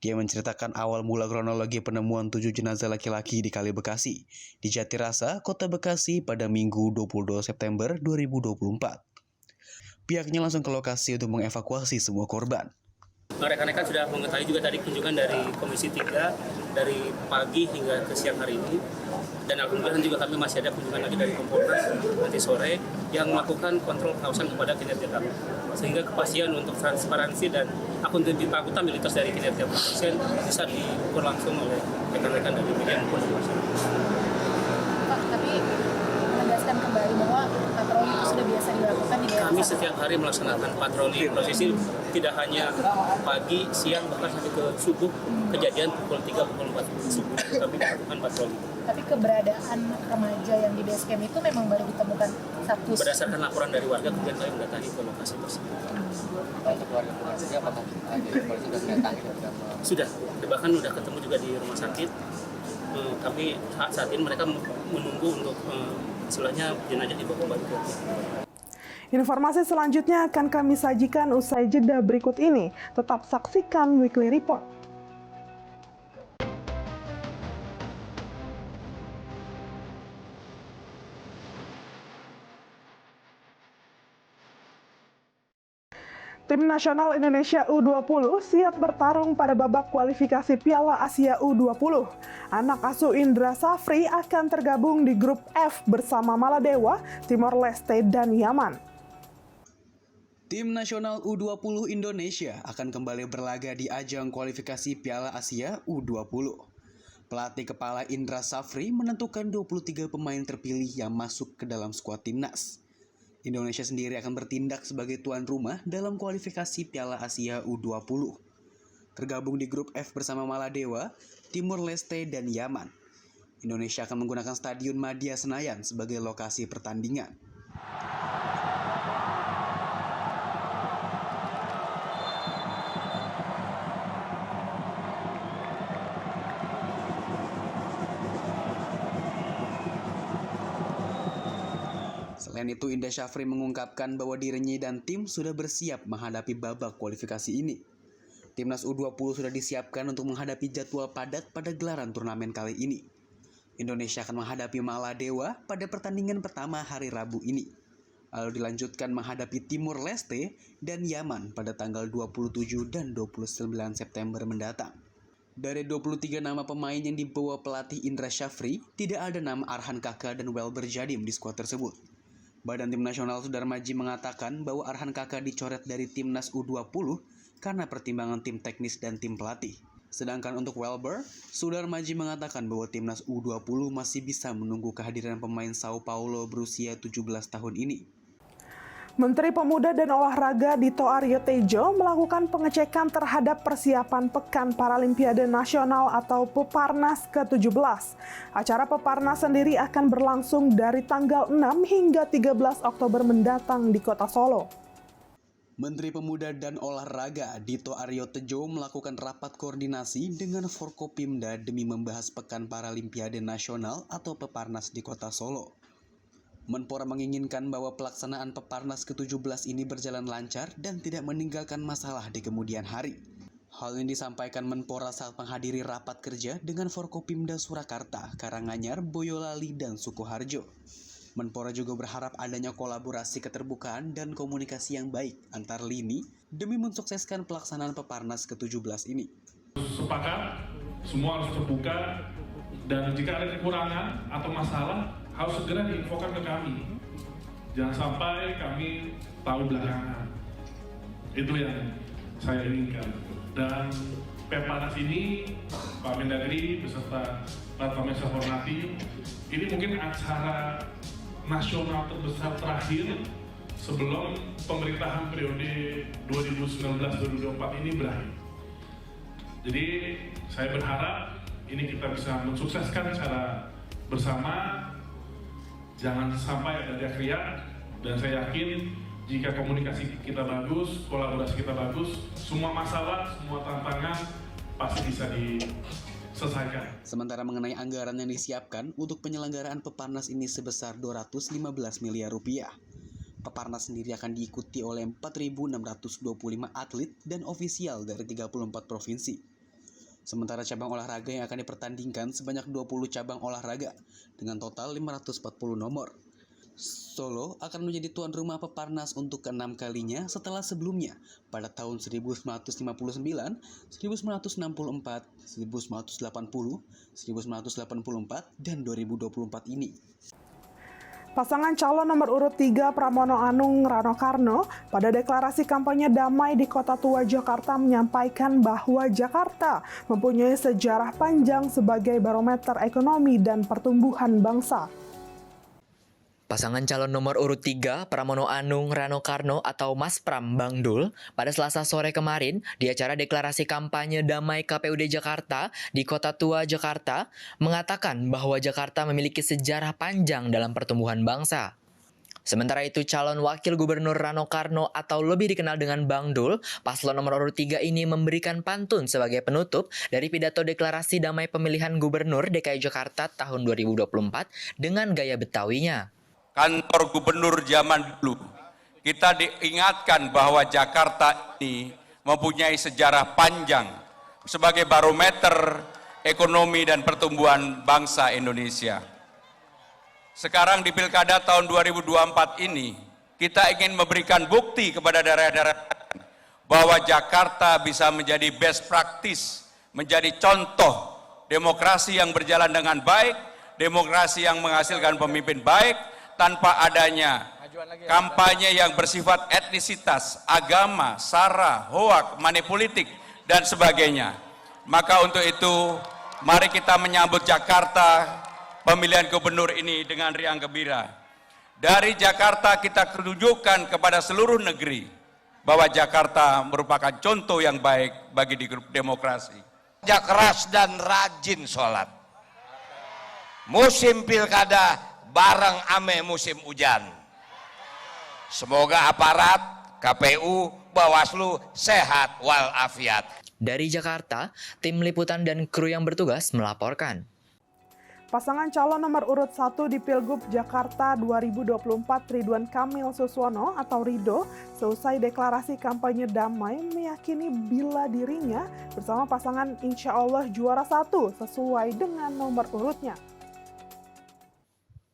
Dia menceritakan awal mula kronologi penemuan 7 jenazah laki-laki di Kali Bekasi, di Jatirasa, Kota Bekasi pada Minggu 22 September 2024. Pihaknya langsung ke lokasi untuk mengevakuasi semua korban. Rekan-rekan sudah mengetahui juga tadi kunjungan dari Komisi 3 dari pagi hingga ke siang hari ini. Dan alhamdulillah juga kami masih ada kunjungan lagi dari Kompolnas nanti sore yang melakukan kontrol kawasan kepada kinerja kami. Sehingga kepastian untuk transparansi dan akuntabilitas dari kinerja kepolisian bisa diukur langsung oleh rekan-rekan dari media maupun masyarakat. Pak, tapi menegaskan kembali bahwa patroli itu sudah biasa dilakukan di daerah. Kami setiap hari melaksanakan patroli prosesi, tidak hanya pagi, siang, bahkan sampai ke subuh. Kejadian pukul 3, pukul 4 subuh kami melakukan patroli. Tapi keberadaan remaja yang di base camp itu memang baru ditemukan Sabtu. Berdasarkan laporan dari warga, kemudian kami mendatangi ke lokasi tersebut. Untuk keluarga saja apakah polisi sudah mendatangi? Sudah, bahkan sudah ketemu juga di rumah sakit. Kami saat ini mereka menunggu untuk istilahnya jenazah dibawa kembali ke. Informasi selanjutnya akan kami sajikan usai jeda berikut ini. Tetap saksikan Weekly Report. Tim nasional Indonesia U20 siap bertarung pada babak kualifikasi Piala Asia U20. Anak asuh Indra Safri akan tergabung di grup F bersama Maladewa, Timor Leste, dan Yaman. Tim nasional U20 Indonesia akan kembali berlaga di ajang kualifikasi Piala Asia U20. Pelatih kepala Indra Safri menentukan 23 pemain terpilih yang masuk ke dalam skuad timnas. Indonesia sendiri akan bertindak sebagai tuan rumah dalam kualifikasi Piala Asia U20. Tergabung di grup F bersama Maladewa, Timor Leste, dan Yaman. Indonesia akan menggunakan Stadion Madia Senayan sebagai lokasi pertandingan. Selain itu, Indra Safri mengungkapkan bahwa dirinya dan tim sudah bersiap menghadapi babak kualifikasi ini. Timnas U20 sudah disiapkan untuk menghadapi jadwal padat pada gelaran turnamen kali ini. Indonesia akan menghadapi Maladewa pada pertandingan pertama hari Rabu ini. Lalu dilanjutkan menghadapi Timor Leste dan Yaman pada tanggal 27 dan 29 September mendatang. Dari 23 nama pemain yang dibawa pelatih Indra Syafri, tidak ada nama Arhan Kaka dan Welber Jadim di skuad tersebut. Badan Tim Nasional Sudarmaji mengatakan bahwa Arhan Kaka dicoret dari Timnas U20 karena pertimbangan tim teknis dan tim pelatih. Sedangkan untuk Welber, Sudarmaji mengatakan bahwa Timnas U20 masih bisa menunggu kehadiran pemain Sao Paulo berusia 17 tahun ini. Menteri Pemuda dan Olahraga Dito Aryo Tejo melakukan pengecekan terhadap persiapan Pekan Paralimpiade Nasional atau Peparnas ke-17. Acara Peparnas sendiri akan berlangsung dari tanggal 6 hingga 13 Oktober mendatang di Kota Solo. Menteri Pemuda dan Olahraga Dito Aryo Tejo melakukan rapat koordinasi dengan Forkopimda demi membahas Pekan Paralimpiade Nasional atau Peparnas di Kota Solo. Menpora menginginkan bahwa pelaksanaan Peparnas ke-17 ini berjalan lancar dan tidak meninggalkan masalah di kemudian hari. Hal ini disampaikan Menpora saat menghadiri rapat kerja dengan Forkopimda Surakarta, Karanganyar, Boyolali, dan Sukoharjo. Menpora juga berharap adanya kolaborasi keterbukaan dan komunikasi yang baik antar lini demi mensukseskan pelaksanaan Peparnas ke-17 ini. Sepakat, semua harus terbuka, dan jika ada kekurangan atau masalah, harus segera diinfokan ke kami. Jangan sampai kami tahu belakangan. Itu yang saya inginkan. Dan Peparnas ini, Pak Mendagri beserta Pak Tamesa Hormati, ini mungkin acara nasional terbesar terakhir sebelum pemerintahan periode 2019-2024 ini berakhir. Jadi saya berharap ini kita bisa mensukseskan secara bersama. Jangan sampai ada riak, dan saya yakin jika komunikasi kita bagus, kolaborasi kita bagus, semua masalah, semua tantangan pasti bisa diselesaikan. Sementara mengenai anggaran yang disiapkan untuk penyelenggaraan Peparnas ini sebesar 215 miliar rupiah. Peparnas sendiri akan diikuti oleh 4.625 atlet dan ofisial dari 34 provinsi. Sementara cabang olahraga yang akan dipertandingkan sebanyak 20 cabang olahraga dengan total 540 nomor. Solo akan menjadi tuan rumah Peparnas untuk ke-6 kalinya setelah sebelumnya pada tahun 1959, 1964, 1980, 1984, dan 2024 ini. Pasangan calon nomor urut 3 Pramono Anung Rano Karno pada deklarasi kampanye damai di Kota Tua Jakarta menyampaikan bahwa Jakarta mempunyai sejarah panjang sebagai barometer ekonomi dan pertumbuhan bangsa. Pasangan calon nomor urut 3 Pramono Anung Rano Karno atau Mas Pram Bang Dul pada Selasa sore kemarin di acara deklarasi kampanye damai KPUD Jakarta di Kota Tua Jakarta mengatakan bahwa Jakarta memiliki sejarah panjang dalam pertumbuhan bangsa. Sementara itu calon wakil gubernur Rano Karno atau lebih dikenal dengan Bang Dul, paslon nomor urut 3 ini memberikan pantun sebagai penutup dari pidato deklarasi damai pemilihan gubernur DKI Jakarta tahun 2024 dengan gaya Betawinya. Kantor gubernur zaman dulu, kita diingatkan bahwa Jakarta ini mempunyai sejarah panjang sebagai barometer ekonomi dan pertumbuhan bangsa Indonesia. Sekarang di Pilkada tahun 2024 ini, kita ingin memberikan bukti kepada daerah-daerah bahwa Jakarta bisa menjadi best practice, menjadi contoh demokrasi yang berjalan dengan baik, demokrasi yang menghasilkan pemimpin baik, tanpa adanya kampanye yang bersifat etnisitas, agama, sara, hoak, manipolitik, dan sebagainya. Maka untuk itu, mari kita menyambut Jakarta pemilihan gubernur ini dengan riang gembira. Dari Jakarta kita tunjukkan kepada seluruh negeri bahwa Jakarta merupakan contoh yang baik bagi demokrasi. Kerja keras dan rajin sholat. Musim pilkada bareng ame musim hujan. Semoga aparat, KPU, Bawaslu sehat walafiat. Dari Jakarta, tim liputan dan kru yang bertugas melaporkan. Pasangan calon nomor urut 1 di Pilgub Jakarta 2024 Ridwan Kamil Suswono atau Rido seusai deklarasi kampanye damai meyakini bila dirinya bersama pasangan insya Allah juara 1 sesuai dengan nomor urutnya.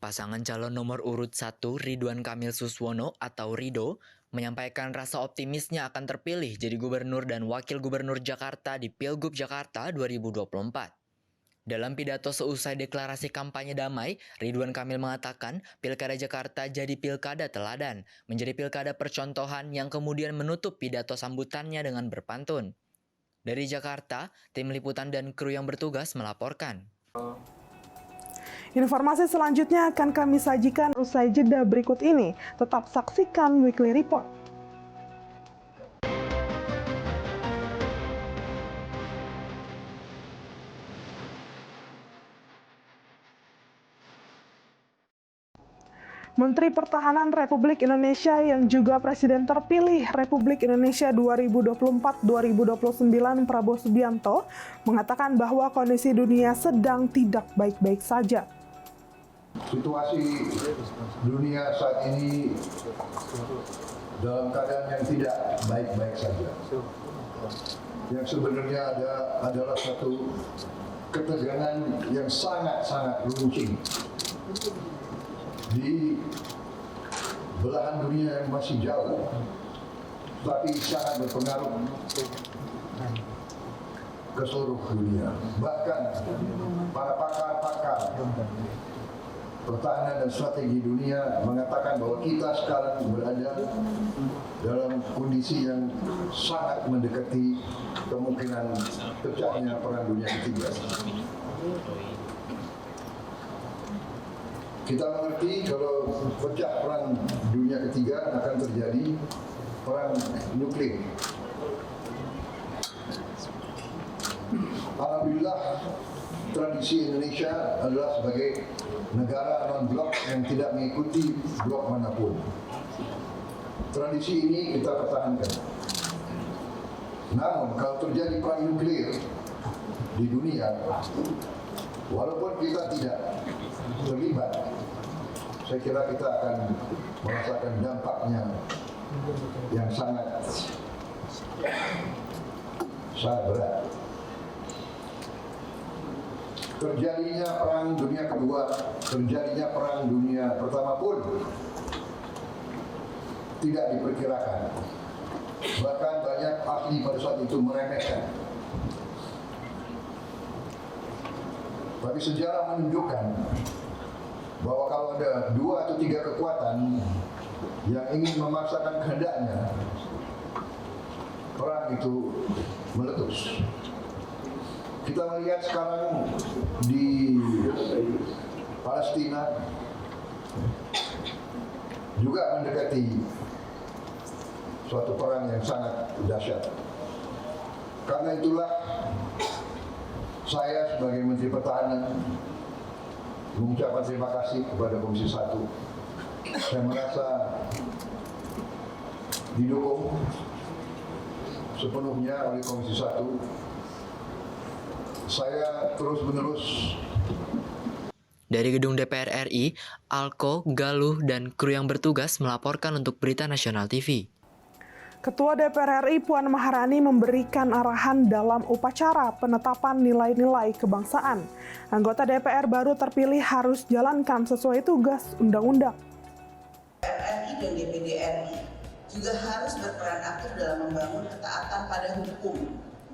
Pasangan calon nomor urut 1 Ridwan Kamil Suswono atau Rido menyampaikan rasa optimisnya akan terpilih jadi gubernur dan wakil gubernur Jakarta di Pilgub Jakarta 2024. Dalam pidato seusai deklarasi kampanye damai, Ridwan Kamil mengatakan Pilkada Jakarta jadi pilkada teladan, menjadi pilkada percontohan yang kemudian menutup pidato sambutannya dengan berpantun. Dari Jakarta, tim liputan dan kru yang bertugas melaporkan. Informasi selanjutnya akan kami sajikan usai jeda berikut ini. Tetap saksikan Weekly Report. Menteri Pertahanan Republik Indonesia yang juga Presiden terpilih Republik Indonesia 2024-2029 Prabowo Subianto mengatakan bahwa kondisi dunia sedang tidak baik-baik saja. Situasi dunia saat ini dalam keadaan yang tidak baik-baik saja. Yang sebenarnya adalah satu ketegangan yang sangat-sangat runcing di belahan dunia yang masih jauh, tapi sangat berpengaruh ke seluruh dunia. Bahkan para pakar-pakar pertahanan dan strategi dunia mengatakan bahwa kita sekarang berada dalam kondisi yang sangat mendekati kemungkinan pecahnya Perang Dunia Ketiga. Kita mengerti kalau pecah Perang Dunia Ketiga akan terjadi perang nuklir. Alhamdulillah, tradisi Indonesia adalah sebagai negara non-blok yang tidak mengikuti blok manapun. Tradisi ini kita pertahankan. Namun kalau terjadi perang nuklir di dunia, walaupun kita tidak terlibat, saya kira kita akan merasakan dampaknya yang sangat berat. Terjadinya Perang Dunia Kedua, terjadinya Perang Dunia Pertama pun tidak diperkirakan. Bahkan banyak ahli pada saat itu meremehkan. Tapi sejarah menunjukkan bahwa kalau ada 2 atau 3 kekuatan yang ingin memaksakan kehendaknya, perang itu meletus. Kita melihat sekarang di Palestina juga mendekati suatu perang yang sangat dahsyat. Karena itulah saya sebagai Menteri Pertahanan mengucapkan terima kasih kepada Komisi 1. Saya merasa didukung sepenuhnya oleh Komisi 1. Saya terus-menerus. Dari gedung DPR RI, Alko, Galuh, dan kru yang bertugas melaporkan untuk Berita Nasional TV. Ketua DPR RI Puan Maharani memberikan arahan dalam upacara penetapan nilai-nilai kebangsaan. Anggota DPR baru terpilih harus jalankan sesuai tugas undang-undang. RI dan DPD RI juga harus berperan aktif dalam membangun ketaatan pada hukum.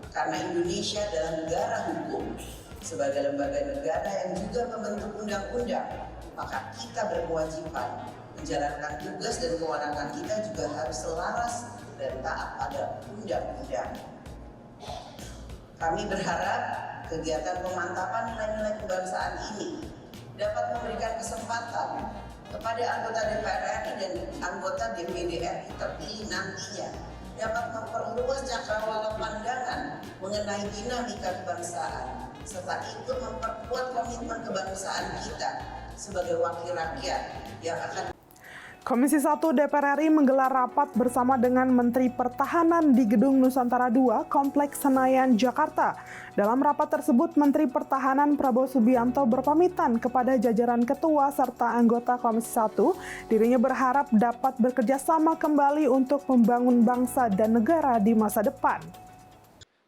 Karena Indonesia adalah negara hukum. Sebagai lembaga negara yang juga membentuk undang-undang, maka kita berkewajiban menjalankan tugas dan kewenangan kita juga harus selaras dan taat pada undang-undang. Kami berharap kegiatan pemantapan nilai-nilai kebangsaan ini dapat memberikan kesempatan kepada anggota DPR RI dan anggota DPD RI terpilih nantinya dapat memperluas cakrawala pandangan mengenai dinamika kebangsaan, serta ikut memperkuat komitmen kebangsaan kita sebagai wakil rakyat yang akan. Komisi 1 DPR RI menggelar rapat bersama dengan Menteri Pertahanan di Gedung Nusantara II, Kompleks Senayan, Jakarta. Dalam rapat tersebut, Menteri Pertahanan Prabowo Subianto berpamitan kepada jajaran ketua serta anggota Komisi 1. Dirinya berharap dapat bekerja sama kembali untuk membangun bangsa dan negara di masa depan.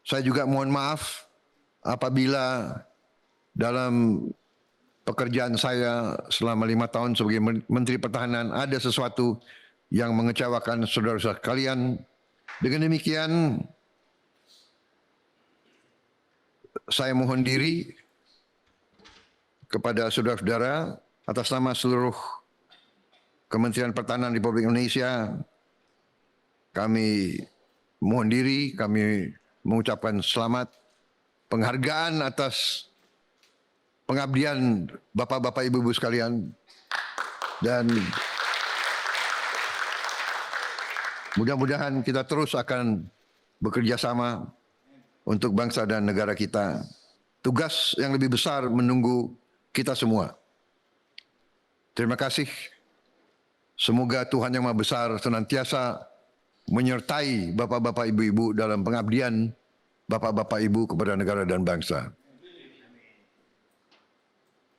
Saya juga mohon maaf apabila dalam pekerjaan saya selama 5 tahun sebagai Menteri Pertahanan ada sesuatu yang mengecewakan saudara-saudara sekalian. Dengan demikian, saya mohon diri kepada saudara-saudara atas nama seluruh Kementerian Pertahanan Republik Indonesia. Kami mohon diri, kami mengucapkan selamat, penghargaan atas pengabdian Bapak-Bapak, Ibu-Ibu sekalian. Dan mudah-mudahan kita terus akan bekerja sama untuk bangsa dan negara kita. Tugas yang lebih besar menunggu kita semua. Terima kasih. Semoga Tuhan Yang Maha Besar senantiasa menyertai Bapak-Bapak, Ibu-Ibu dalam pengabdian Bapak-Bapak, Ibu kepada negara dan bangsa.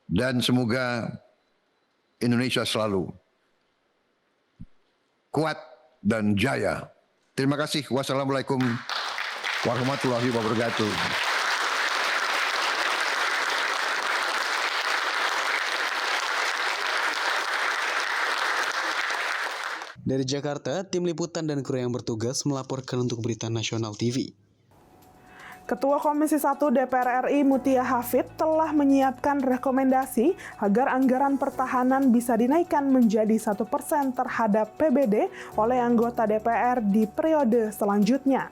Dan semoga Indonesia selalu kuat dan jaya. Terima kasih. Wassalamualaikum warahmatullahi wabarakatuh. Dari Jakarta, tim liputan dan kru yang bertugas melaporkan untuk Berita Nasional TV. Ketua Komisi 1 DPR RI Mutia Hafid telah menyiapkan rekomendasi agar anggaran pertahanan bisa dinaikkan menjadi 1% terhadap PBD oleh anggota DPR di periode selanjutnya.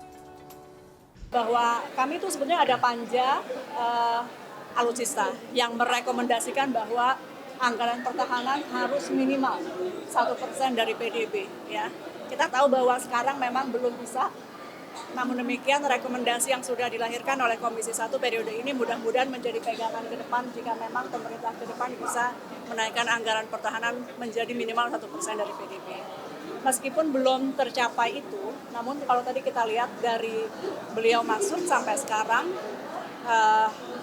Bahwa kami itu sebenarnya ada panja alutsista yang merekomendasikan bahwa anggaran pertahanan harus minimal 1% dari PDB. Ya. Kita tahu bahwa sekarang memang belum bisa. Namun demikian rekomendasi yang sudah dilahirkan oleh Komisi 1 periode ini mudah-mudahan menjadi pegangan ke depan jika memang pemerintah ke depan bisa menaikkan anggaran pertahanan menjadi minimal 1% dari PDB. Meskipun belum tercapai itu, namun kalau tadi kita lihat dari beliau masuk sampai sekarang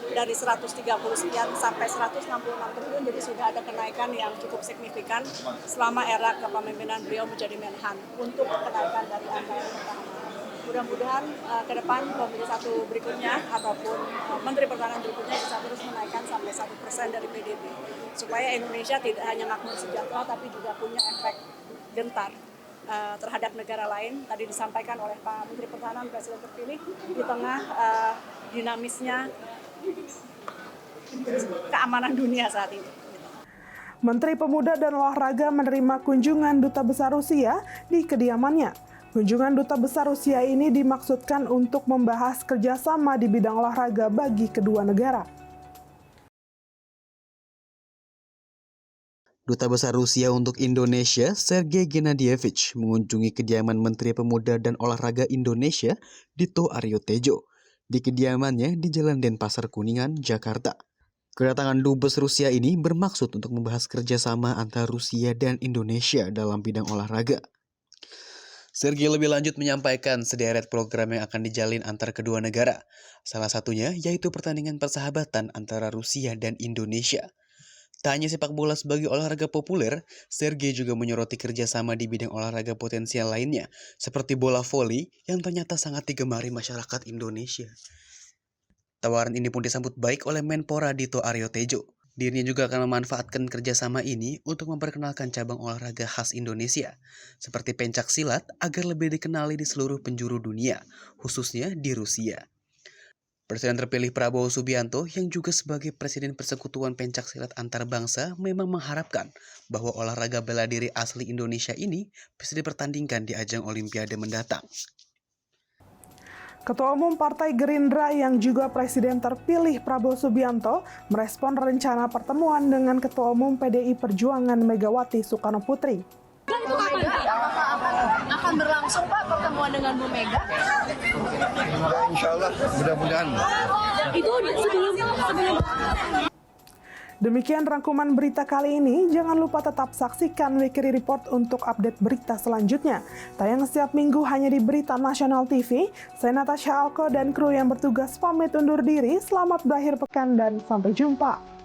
dari 130 sekian sampai 166 triliun, jadi sudah ada kenaikan yang cukup signifikan selama era kepemimpinan beliau menjadi Menhan untuk kenaikan dari anggaran pertahanan. Mudah-mudahan ke depan Komisi 1 berikutnya ataupun Menteri Pertahanan berikutnya bisa terus menaikkan sampai 1% dari PDB supaya Indonesia tidak hanya makmur sejahtera tapi juga punya efek gentar terhadap negara lain. Tadi disampaikan oleh Pak Menteri Pertahanan Presiden terpilih di tengah dinamisnya keamanan dunia saat ini. Menteri Pemuda dan Olahraga menerima kunjungan Duta Besar Rusia di kediamannya. Kunjungan Duta Besar Rusia ini dimaksudkan untuk membahas kerjasama di bidang olahraga bagi kedua negara. Duta Besar Rusia untuk Indonesia, Sergei Gennadievich, mengunjungi kediaman Menteri Pemuda dan Olahraga Indonesia, Dito Aryo Tejo, di kediamannya di Jalan Denpasar Kuningan, Jakarta. Kedatangan Dubes Rusia ini bermaksud untuk membahas kerjasama antara Rusia dan Indonesia dalam bidang olahraga. Sergei lebih lanjut menyampaikan sederet program yang akan dijalin antar kedua negara. Salah satunya yaitu pertandingan persahabatan antara Rusia dan Indonesia. Tak hanya sepak bola sebagai olahraga populer, Sergei juga menyoroti kerjasama di bidang olahraga potensial lainnya, seperti bola voli yang ternyata sangat digemari masyarakat Indonesia. Tawaran ini pun disambut baik oleh Menpora Dito Aryo Tejo. Dirinya juga akan memanfaatkan kerjasama ini untuk memperkenalkan cabang olahraga khas Indonesia, seperti pencak silat agar lebih dikenali di seluruh penjuru dunia, khususnya di Rusia. Presiden terpilih Prabowo Subianto yang juga sebagai Presiden Persekutuan Pencak Silat Antar Bangsa memang mengharapkan bahwa olahraga bela diri asli Indonesia ini bisa dipertandingkan di ajang Olimpiade mendatang. Ketua Umum Partai Gerindra yang juga Presiden terpilih Prabowo Subianto merespon rencana pertemuan dengan Ketua Umum PDI Perjuangan Megawati Soekarno Putri. Itu akan berlangsung Pak pertemuan dengan Bu Mega? Insya Allah, mudah-mudahan. Itu sebelum Demikian rangkuman berita kali ini. Jangan lupa tetap saksikan Weekly Report untuk update berita selanjutnya. Tayang setiap minggu hanya di Berita Nasional TV. Saya Natasha Alko dan kru yang bertugas pamit undur diri. Selamat berakhir pekan dan sampai jumpa.